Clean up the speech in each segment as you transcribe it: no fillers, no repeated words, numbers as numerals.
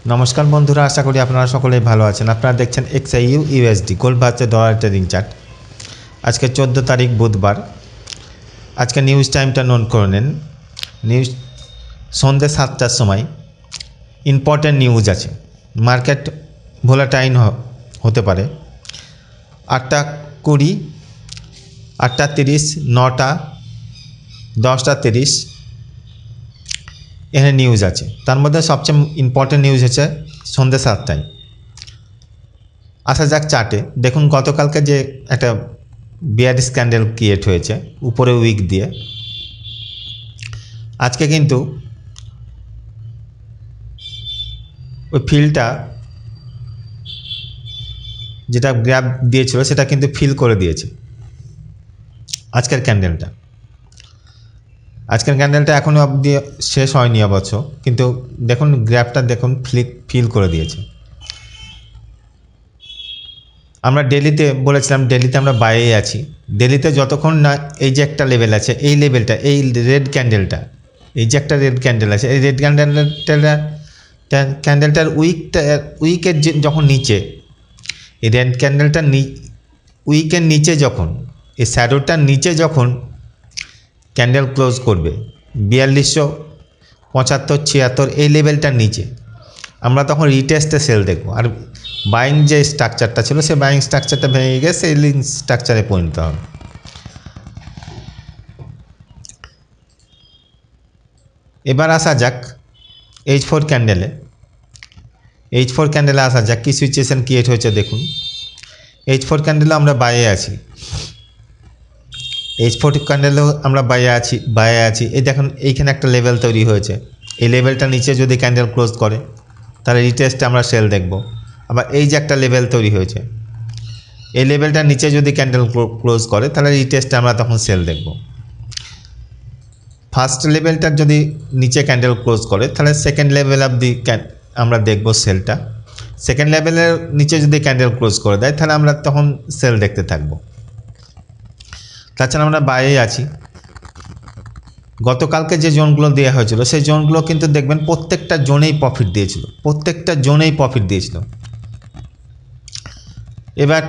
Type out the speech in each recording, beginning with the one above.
নমস্কার বন্ধুরা, আশা করি আপনারা সকলেই ভালো আছেন। আপনারা দেখছেন XIU USD gold versus dollar trading chart. আজকে 14 তারিখ বুধবার। আজকে নিউজ টাইমটা নোট করে নেন। নিউজ সন্ধ্যে 7টার সময় ইম্পর্ট্যান্ট নিউজ আছে। মার্কেট ভোলাটাইল হতে পারে। 8টা 20, 8টা 30, 9টা, 10টা 30 এখানে নিউজ আছে। তার মধ্যে সবচেয়ে ইম্পর্ট্যান্ট নিউজ হচ্ছে সন্ধ্যে 7টায়। আসা যাক চার্টে। দেখুন গতকালকে যে একটা বিয়ারিশ ক্যান্ডেল ক্রিয়েট হয়েছে উপরে উইক দিয়ে, আজকে কিন্তু ওই ফিলটা যেটা গ্র্যাব দিয়েছিল সেটা কিন্তু ফিল করে দিয়েছে আজকের ক্যান্ডেলটা। আজকের ক্যান্ডেলটা এখনও অবধি শেষ হয়নি অবশ্য, কিন্তু দেখুন গ্র্যাবটা দেখুন ফিল করে দিয়েছে। আমরা ডেলিতে বলেছিলাম, ডেলিতে আমরা বাইরে আছি। ডেলিতে যতক্ষণ না এই যে একটা লেভেল আছে, এই লেভেলটা, এই রেড ক্যান্ডেলটা, এই যে একটা রেড ক্যান্ডেল আছে, এই রেড ক্যান্ডেলটার উইকের যখন নিচে, এই রেড ক্যান্ডেলটার উইকের নিচে যখন, এই শ্যাডোটার নিচে যখন ক্যান্ডেল ক্লোজ করবে 4275-76 এই লেভেলটার নিচে, আমরা তখন রিটেস্টে সেল দেখব। আর বাইং যে স্ট্রাকচারটা ছিল, সেই বাইং স্ট্রাকচারটা ভেঙে গিয়ে সেলিং স্ট্রাকচারে পরিণত হবে। এবার আসা যাক H4 ক্যান্ডেলে। H4 ক্যান্ডেলে আসা যাক কী সিচুয়েশান ক্রিয়েট হয়েছে দেখুন। H4 ক্যান্ডেলে আমরা বাইরে আছি। H4 ক্যান্ডেলেও আমরা বাইরে আছি। এই দেখুন এইখানে একটা লেভেল তৈরি হয়েছে। এই লেভেলটা নিচে যদি ক্যান্ডেল ক্লোজ করে তাহলে রিটেস্টে আমরা সেল দেখব। আবার এই যে একটা লেভেল তৈরি হয়েছে, এই লেভেলটার নিচে যদি ক্যান্ডেল ক্লোজ করে তাহলে রিটেস্টে আমরা তখন সেল দেখব। ফার্স্ট লেভেলটার যদি নিচে ক্যান্ডেল ক্লোজ করে তাহলে সেকেন্ড লেভেল অবধি আমরা দেখব সেলটা। সেকেন্ড লেভেলের নিচে যদি ক্যান্ডেল ক্লোজ করে দেয় তাহলে আমরা তখন সেল দেখতে থাকব। তাছাড়া আমরা বাইরেই আছি। গতকালকে যে জোনগুলো দেওয়া হয়েছিল সেই জোনগুলো কিন্তু দেখবেন প্রত্যেকটা জোনেই প্রফিট দিয়েছিল, প্রত্যেকটা জোনেই প্রফিট দিয়েছিল। এবার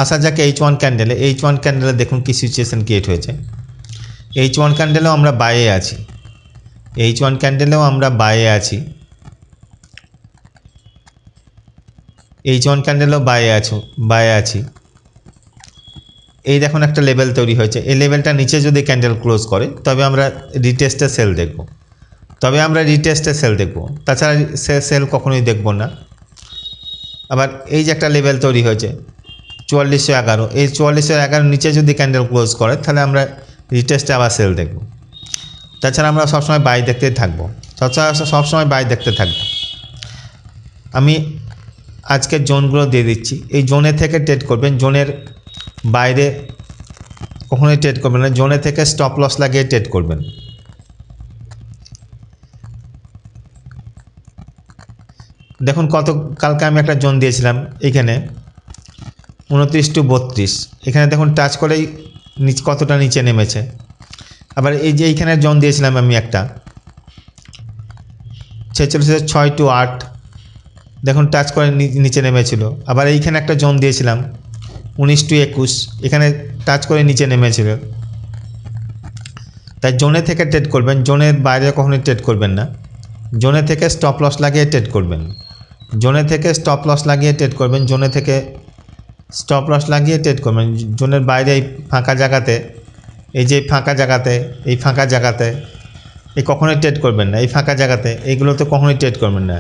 আসা যাক H1 ক্যান্ডেলে। H1 ক্যান্ডেলে দেখুন কী সিচুয়েশান ক্রিয়েট হয়েছে। H1 ক্যান্ডেলেও আমরা বাইরে আছি। H1 ক্যান্ডেলেও আমরা বাইরে আছি। H1 ক্যান্ডেলেও বাইরে আছি। এই দেখুন একটা লেভেল তৈরি হয়েছে। এই লেভেলটা নিচে যদি ক্যান্ডেল ক্লোজ করে তবে আমরা রিটেস্টে সেল দেখব। তাছাড়া সেল কখনোই দেখব না। আবার এই যে একটা লেভেল তৈরি হয়েছে 4411, এই 4411 নিচে যদি ক্যান্ডেল ক্লোজ করে তাহলে আমরা রিটেস্টে আবার সেল দেখব। তাছাড়া আমরা সবসময় বাই দেখতেই থাকবো। সবসময় বাই দেখতে থাকবো। আমি আজকের জোনগুলো দিয়ে দিচ্ছি। এই জোনে থেকে ট্রেড করবেন, জোনের বাইরে কখনোই ট্রেড করবেন না। জোনে থেকে স্টপ লস লাগিয়ে ট্রেড করবেন। দেখুন কালকে আমি একটা জোন দিয়েছিলাম এখানে 29 to 32, এখানে দেখুন টাচ করেই কতটা নিচে নেমেছে। আবার এই যে এইখানে জোন দিয়েছিলাম আমি একটা 46.6 to 8, দেখুন টাচ করে নিচে নেমেছিল। আবার এইখানে একটা জোন দিয়েছিলাম 19 to 21, এখানে টাচ করে নিচে নেমেছিল। তাই জোনে থেকে ট্রেড করবেন, জোনের বাইরে কখনোই ট্রেড করবেন না। জোনে থেকে স্টপ লস লাগিয়ে ট্রেড করবেন। জোনে থেকে স্টপ লস লাগিয়ে ট্রেড করবেন। জোনের বাইরে এই ফাঁকা জায়গাতে, এই ফাঁকা জায়গাতে এই কখনোই ট্রেড করবেন না। এই ফাঁকা জায়গাতে এইগুলোতে কখনোই ট্রেড করবেন না।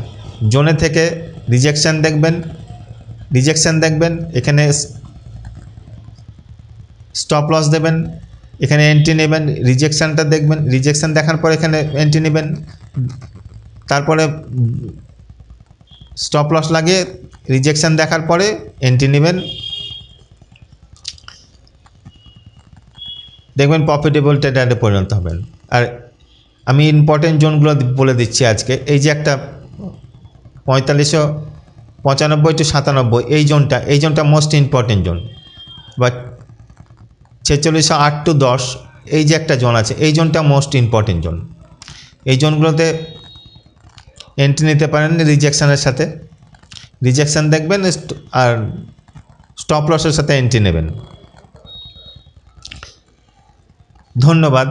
জোনে থেকে রিজেকশান দেখবেন, এখানে স্টপ লস দেবেন, এখানে এন্ট্রি নেবেন। রিজেকশানটা দেখবেন, রিজেকশান দেখার পর এখানে এন্ট্রি নেবেন, তারপরে স্টপ লস লাগিয়ে রিজেকশান দেখার পরে এন্ট্রি নেবেন। দেখবেন প্রফিটেবল ট্রেডারে পরিণত হবেন। আর আমি ইম্পর্টেন্ট জোনগুলো বলে দিচ্ছি আজকে। এই যে একটা 4595 to 97, এই জোনটা মোস্ট ইম্পর্টেন্ট জোন। বা 4608 to 10, এই যে একটা জোন আছে, এই জোনটা মোস্ট ইম্পর্টেন্ট জোন। এই জোনগুলোতে এন্ট্রি নিতে পারেন রিজেকশানের সাথে, রিজেকশান দেখবেন আর স্টপ লসের সাথে এন্ট্রি নেবেন। ধন্যবাদ।